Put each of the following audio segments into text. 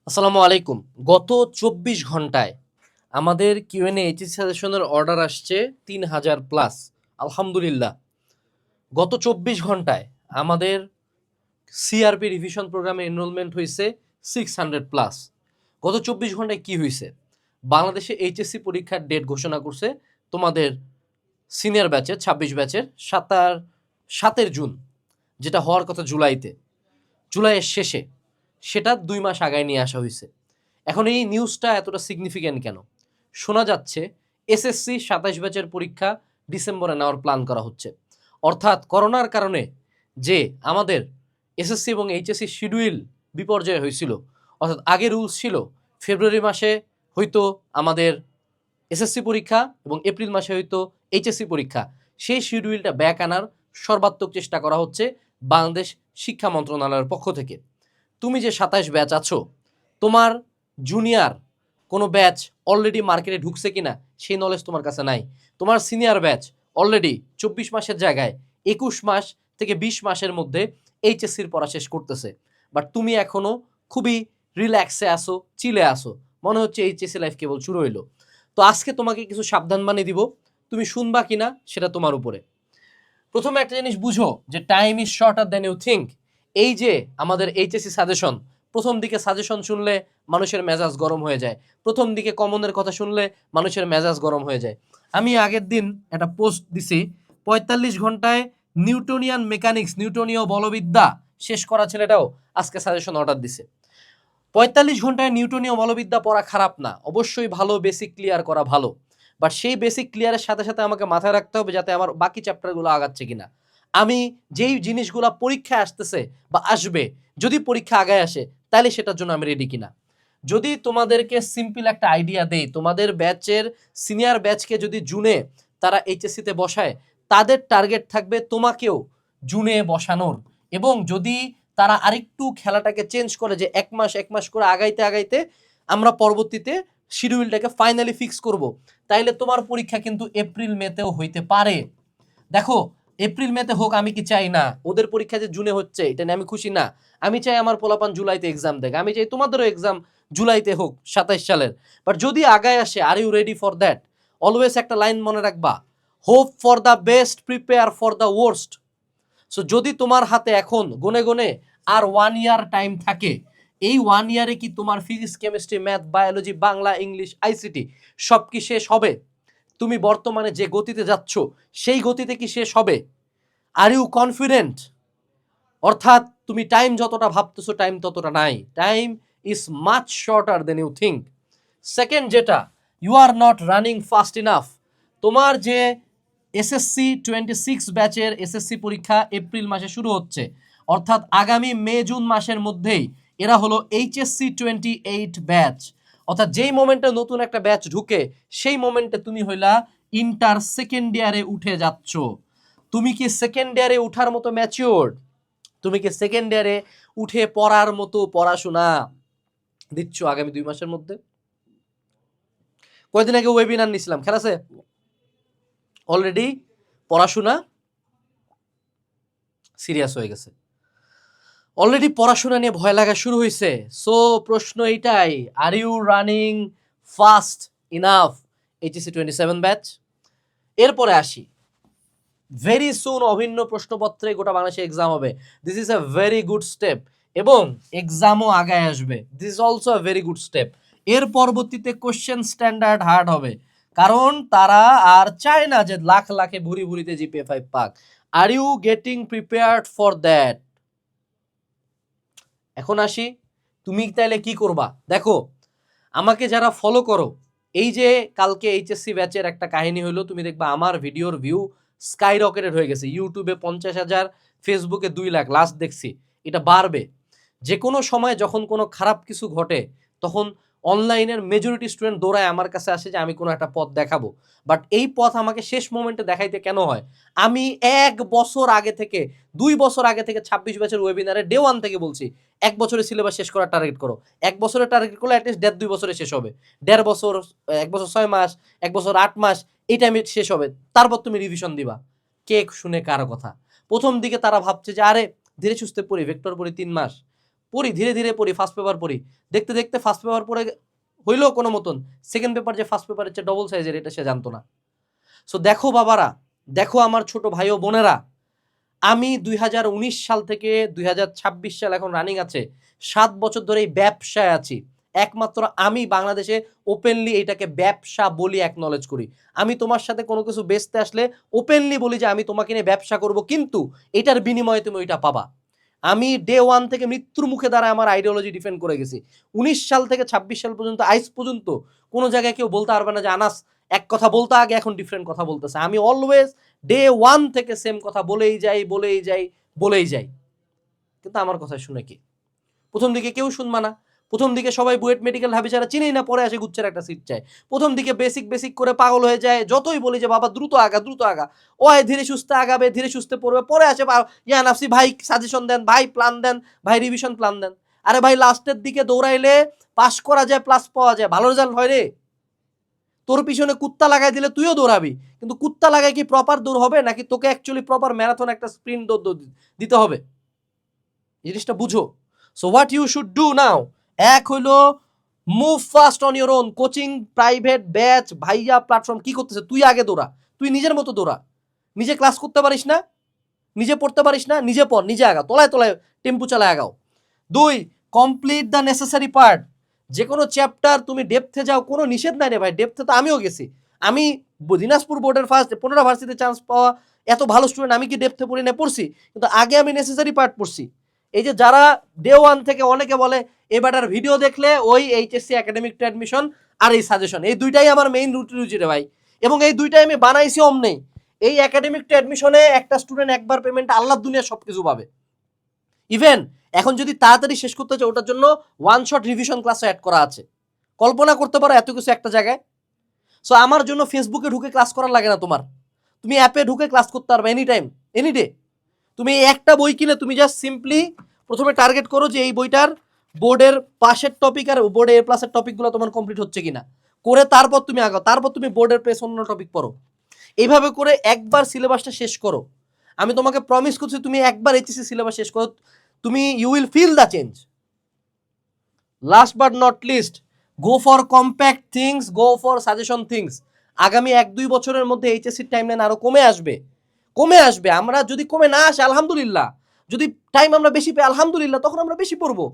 আসসালামু আলাইকুম। গত ২৪ ঘন্টায় আমাদের কিউএনএ এইচএসসি সাজেশনের অর্ডার আসছে ৩,০০০ প্লাস। আলহামদুলিল্লাহ। গত ২৪ ঘন্টায় আমাদের সিআরপি রিভিশন প্রোগ্রামে এনরোলমেন্ট হইছে 600 প্লাস। গত ২৪ ঘন্টায় কি হইছে? বাংলাদেশে এইচএসসি পরীক্ষার ডেট ঘোষণা করছে তোমাদের সিনিয়র ব্যাচের ২৬ ব্যাচের ৭ জুন, যেটা হওয়ার কথা জুলাইতে। জুলাইয়ের শেষে সেটা ২ মাস আগায় নিয়ে আসা হইছে। এখন এই নিউজটা এতটা সিগনিফিক্যান্ট কেন? শোনা যাচ্ছে এসএসসি ২৭ ব্যাচের পরীক্ষা ডিসেম্বরে নেওয়ার প্ল্যান করা হচ্ছে। অর্থাৎ করোনার কারণে যে আমাদের এসএসসি এবং এইচএসসি শিডিউল বিপর্যয় হয়েছিল, অর্থাৎ আগে রুলস ছিল ফেব্রুয়ারি মাসে হয়তো আমাদের এসএসসি পরীক্ষা এবং এপ্রিল মাসে হয়তো এইচএসসি পরীক্ষা, সেই শিডিউলটা ব্যাক আনার সর্বাত্মক চেষ্টা করা হচ্ছে বাংলাদেশ শিক্ষা মন্ত্রণালয়ের পক্ষ থেকে। তুমি যে ২৭ ব্যাচ আছো, তোমার জুনিয়র কোনো ব্যাচ অলরেডি মার্কেটে ঢুকছে কিনা সেই নলেজ তোমার কাছে নাই। তোমার সিনিয়র ব্যাচ অলরেডি ২৪ মাসের জায়গায় ২১ মাস থেকে ২০ মাসের মধ্যে এইচএসসির পড়া শেষ করতেছে। বাট তুমি এখনো খুবই রিল্যাক্সে আসো, চিলে আসো, মনে হচ্ছে এইচএসসি লাইফ কেবল শুরু হইলো। তো আজকে তোমাকে কিছু সাবধানবাণী দিব, তুমি শুনবা কিনা সেটা তোমার উপরে। প্রথমে একটা জিনিস বুঝো যে time is shorter than you think. এই যে আমাদের এইচএসসি সাজেশন, প্রথম দিকে সাজেশন শুনলে মানুষের মেজাজ গরম হয়ে যায়, প্রথম দিকে কমনের কথা শুনলে মানুষের মেজাজ গরম হয়ে যায়। আমি আগের দিন একটা পোস্ট দিছি, ৪৫ ঘন্টায় নিউটনিয়ান মেকানিক্স, নিউটনীয় বলবিদ্যা শেষ করা ছেলেটাও আজকে সাজেশন অর্ডার দিছে। ৪৫ ঘন্টায় নিউটনীয় বলবিদ্যা পড়া খারাপ না, অবশ্যই ভালো, বেসিক ক্লিয়ার করা ভালো। বাট সেই বেসিক ক্লিয়ারের সাথে সাথে আমাকে মাথায় রাখতে হবে যাতে আমার বাকি চ্যাপ্টারগুলো আগাচ্ছে কিনা। আমি যেই জিনিসগুলো পরীক্ষায় আসতেছে বা আসবে, যদি পরীক্ষা আগায় আসে তাহলে সেটার জন্য আমি রেডি কিনা। যদি তোমাদেরকে সিম্পল একটা আইডিয়া দেই, তোমাদের ব্যাচের সিনিয়র ব্যাচকে যদি জুনে তারা এইচএসসিতে বসায়, তাদের টার্গেট থাকবে তোমাকেও জুনে বসানোর। এবং যদি তারা আরেকটু খেলাটাকে চেঞ্জ করে যে এক মাস করে আগাইতে আগাইতে আমরা পরবর্তীতে শিডিউলটাকে ফাইনালি ফিক্স করব, তাইলে তোমার পরীক্ষা কিন্তু এপ্রিল মেতেও হইতে পারে। দেখো, এপ্রিল মেতে হোক আমি কি চাই না, ওদের পরীক্ষা যে জুনে হচ্ছে এটা নিয়ে আমি খুশি না। আমি চাই আমার পোলাপান জুলাইতে এক্সাম দেখ, আমি চাই তোমাদেরও এক্সাম জুলাইতে হোক ২৭ সালের। বাট যদি আগায় আসে, are you ready for that? Always একটা লাইন মনে রাখবা, hope for the best, prepare for the worst. So যদি তোমার হাতে এখন গনে গনে আর 1 ইয়ার টাইম থাকে, এই 1 ইয়ারে কি তোমার physics, chemistry, math, biology, Bangla, English, ICT সব কি শেষ হবে? তুমি বর্তমানে যে গতিতে যাচ্ছ সেই গতিতে কি শেষ হবে? Are you confident? অর্থাৎ তুমি টাইম যতটা ভাবতেছো টাইম ততটা নাই, time is much shorter than you think. Second যেটা, you are not running fast enough. তোমার যে এসএসসি 26 ব্যাচের এসএসসি পরীক্ষা এপ্রিল মাসে শুরু হচ্ছে, অর্থাৎ আগামী মে জুন মাসের মধ্যেই এরা হলো এইচএসসি 28 ব্যাচ। অর্থাৎ যেই মোমেন্টে নতুন একটা ব্যাচ ঢুকে সেই মোমেন্টে তুমি হইলা ইন্টার সেকেন্ড ইয়ারে উঠে যাচ্ছ। তুমি কি সেকেন্ড ইয়ারে উঠার মতো ম্যাচিওর? তুমি কি সেকেন্ড ইয়ারে উঠে পড়ার মতো পড়াশোনা দিচ্ছ আগামী 2 মাসের মধ্যে? কয়েকদিন আগে ওয়েবিনার নিছিলাম, খেলা আছে? অলরেডি পড়াশোনা সিরিয়াস হয়ে গেছে, অলরেডি পড়াশোনা নিয়ে ভয় লাগা শুরু হয়েছে। সো প্রশ্ন এইটাই, are you running fast enough HSC 27 batch? এরপরে আসি, ভেরি সুন অভিন্ন প্রশ্নপত্রে গোটা বাংলাদেশে এক্সাম হবে। This is a very good step, এবং এক্সামও আগায় আসবে। This is also a very good step. এর পরবর্তীতে কোশ্চেন স্ট্যান্ডার্ড হার্ড হবে, কারণ তারা আর চায় না যে লাখ লাখে ভুরি ভুরিতে জিপিএ 5 পাক। Are you getting prepared for that? এখন আসি, তুমি তাইলে কি করবা? দেখো, আমাকে যারা ফলো করো, এই যে কালকে এইচএসসি ব্যাচের একটা কাহিনী হলো, তুমি দেখবা আমার ভিডিওর ভিউ স্কাই রকেটেড হয়ে গেছে। ইউটিউবে 50,000, ফেসবুকে 2 লাখ লাস্ট দেখছি। এটা বাড়বে। যে কোনো সময় যখন কোনো খারাপ কিছু ঘটে, তখন অনলাইনের মেজরিটি স্টুডেন্ট দৌড়ায় আমার কাছে আসে যে আমি কোনো একটা পথ দেখাবো। বাট এই পথ আমাকে শেষ মোমেন্টে দেখাইতে কেন হয়? আমি 1 বছর আগে থেকে, 2 বছর আগে থেকে 26 ব্যাচের ওয়েবিনারে ডে 1 থেকে বলছি 1 বছরের সিলেবাস শেষ করার টার্গেট করো। 1 বছরের টার্গেট করলে অ্যাটলিস্ট 1.5-2 বছরে শেষ হবে। 1.5 বছর, 1 বছর 6 মাস, 1 বছর 8 মাস, এই টাইমে শেষ হবে। তারপর তুমি রিভিশন দিবা। কে শুনে কারো কথা? প্রথম দিকে তারা ভাবছে যে আরে ধীরে সুস্থে পড়ি, ভেক্টর পড়ি 3 মাস। পড়ি, ধীরে ধীরে পড়ি, ফার্স্ট পেপার পড়ি, দেখতে দেখতে ফার্স্ট পেপার পড়ে হইলো কোনো মতন, সেকেন্ড পেপার যে ফার্স্ট পেপারের চেয়ে ডবল সাইজের এটা সে জানতো না। সো দেখো বাবারা, দেখো আমার ছোট ভাই ও বোনেরা, আমি 2019 সাল থেকে 2026 সাল এখন রানিং আছে, 7 বছর ধরে এই ব্যবসায় আছি। একমাত্র আমি বাংলাদেশে ওপেনলি এটাকে ব্যবসা বলি অ্যাকনলেজ করি। আমি তোমার সাথে কোনো কিছু বেচতে আসলে ওপেনলি বলি যে আমি তোমাকে নিয়ে ব্যবসা করব, কিন্তু এটার বিনিময়ে তুমি ওইটা পাবা। আমি ডে 1 থেকে মৃত্যুর মুখে দ্বারা আমার আইডিওলজি ডিফেন্ড করে গেছি। 19 সাল থেকে 26 সাল পর্যন্ত, আইজ পর্যন্ত কোনো জায়গায় কেউ বলতে পারবে না যে আনাস এক কথা বলতে আগে এখন ডিফারেন্ট কথা বলতেছে। আমি অলওয়েজ ডে 1 থেকে সেম কথা বলেই যাই। কিন্তু আমার কথা শুনে কি? প্রথম দিকে কেউ শুনবা না। প্রথম দিকে সবাই বুয়েট মেডিকেল ঢাবি ছাড়া চিনেই না, পরে আসে গুচ্ছের একটা সিট চায়। প্রথম দিকে বেসিক করে পাগল হয়ে যায়, যতই বলি যে বাবা দ্রুত আগা, ও ধীরে সুস্থে আগাবে, ধীরে সুস্থে পড়বে, পরে আসে ইয়া নাফসি ভাই সাজেশন দেন, ভাই প্ল্যান দেন, ভাই রিভিশন প্ল্যান দেন। আরে ভাই লাস্টের দিকে দৌড়াইলে পাস করা যায়, প্লাস পাওয়া যায়, ভালো রেজাল্ট হয় রে। তোর পিছনে কুত্তা লাগাই দিলে তুইও দৌড়াবি, কিন্তু কুত্তা লাগাই কি প্রপার দৌড় হবে, নাকি তোকে অ্যাকচুয়ালি প্রপার ম্যারাথন একটা স্প্রিন্ট দৌড় দিতে হবে? জিনিসটা বুঝো। So what you should do now, এক হইলো move fast on your own. Coaching, private, batch, ভাইয়া, প্ল্যাটফর্ম কি করতেছে, তুই আগে দৌড়া, তুই নিজের মতো দৌড়া। নিজে ক্লাস করতে পারিস না, নিজে পড়তে পারিস না, নিজে পড়, নিজে আগাও, তলায় টেম্পু চালায় আগাও। 2, কমপ্লিট দ্য নেসেসারি পার্ট। যে কোনো চ্যাপ্টার তুমি ডেপথে যাও, কোনো নিষেধ নাই রে ভাই, ডেপথে তো আমিও গেছি। আমি দিনাজপুর বোর্ডের ফার্স্ট 15 ভার্সিটিতে চান্স পাওয়া এত ভালো স্টুডেন্ট, আমি কি ডেপথে পড়ি না? পড়ছি, কিন্তু আগে আমি নেসেসারি পার্ট পড়ছি। এই যে যারা ডে 1 থেকে অনেকে বলে এবারটার ভিডিও দেখলে ওই এইচএসসি একাডেমিক টু অ্যাডমিশন আর এই সাজেশন, এই দুইটাই আমার মেইন রুচি রে ভাই, এবং এই দুইটাই আমি বানাইছি অমনেই। এই একাডেমিক টু অ্যাডমিশনে একটা স্টুডেন্ট একবার পেমেন্ট আল্লাহ দুনিয়া সবকিছু পাবে। ইভেন এখন যদি তাড়াতাড়ি শেষ করতে চাও, ওটার জন্য ওয়ান শট রিভিশন ক্লাসও অ্যাড করা আছে। কল্পনা করতে পারো এত কিছু একটা জায়গায়। সো আমার জন্য ফেসবুকে ঢুকে ক্লাস করার লাগে না তোমার, তুমি অ্যাপে ঢুকে ক্লাস করতে পারবে এনি টাইম, এনি ডে। তুমি একটা বই কিনে তুমি জাস্ট সিম্পলি প্রথমে টার্গেট করো যে এই বইটার বোর্ডের পাশের টপিক আর বোর্ডে এ প্লাসের টপিকগুলো তোমার কমপ্লিট হচ্ছে কিনা, করে তারপর তুমি আগাও, তারপর তুমি বোর্ডের প্লেস অন্য টপিক পড়ো। এইভাবে করে একবার সিলেবাসটা শেষ করো। আমি তোমাকে প্রমিস করছি, তুমি একবার এইচএসসি সিলেবাস শেষ করো, তুমি you will feel the change. Last but not least, go for compact things, go for suggestion things. আগামী 1-2 বছরের মধ্যে এইচএসসির টাইমলাইন আরো কমে আসবে। আমরা যদি কমে না আসে আলহামদুলিল্লাহ, যদি টাইম আমরা বেশি পাই আলহামদুলিল্লাহ, তখন আমরা বেশি পড়বো,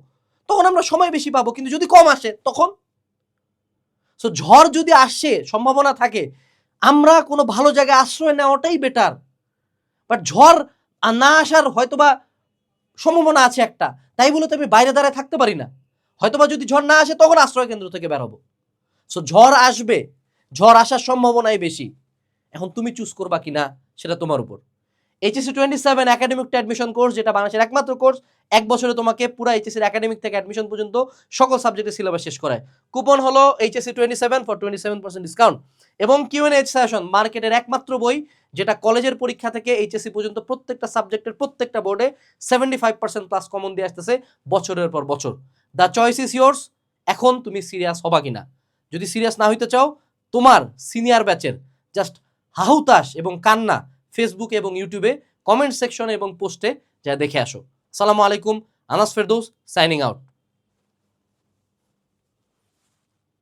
তখন আমরা সময় বেশি পাবো। কিন্তু যদি কম আসে তখন, সো ঝড় যদি আসে সম্ভাবনা থাকে, আমরা কোনো ভালো জায়গায় আশ্রয় নেওয়াটাই বেটার। বাট ঝড় না আসার হয়তোবা সম্ভাবনা আছে একটা, তাই বলে তো আমি বাইরে দাঁড়ায় থাকতে পারি না। হয়তোবা যদি ঝড় না আসে তখন আশ্রয় কেন্দ্র থেকে বের হবো। সো ঝড় আসবে, ঝড় আসার সম্ভাবনাই বেশি। এখন তুমি চুজ করবা কিনা সেটা তোমার উপর। HSC 27 academic two admission course, যেটা বাংলাদেশের একমাত্র কোর্স 1 বছরে তোমাকে পুরো এইচএসসির একাডেমিক থেকে অ্যাডমিশন পর্যন্ত সকল সাবজেক্টের সিলেবাস শেষ করায়। কুপন হলো এইচএসসি 27 ফর 27% ডিসকাউন্ট। এবং কিউএনএ সেশন, মার্কেটের একমাত্র বই যেটা কলেজের পরীক্ষা থেকে এইচএসসি পর্যন্ত প্রত্যেকটা সাবজেক্টের প্রত্যেকটা বোর্ডে 75% প্লাস কমন দিয়ে আসতেছে বছরের পর বছর। The choice is yours. এখন তুমি সিরিয়াস হবা কিনা? যদি সিরিয়াস না হইতে চাও, তোমার সিনিয়র ব্যাচের জাস্ট হাহুতাশ এবং কান্না ফেসবুকে এবং ইউটিউবে কমেন্ট সেকশনে এবং পোস্টে যা দেখে আসো। আসসালামু আলাইকুম, আনাস ফেরদৌস সাইনিং আউট।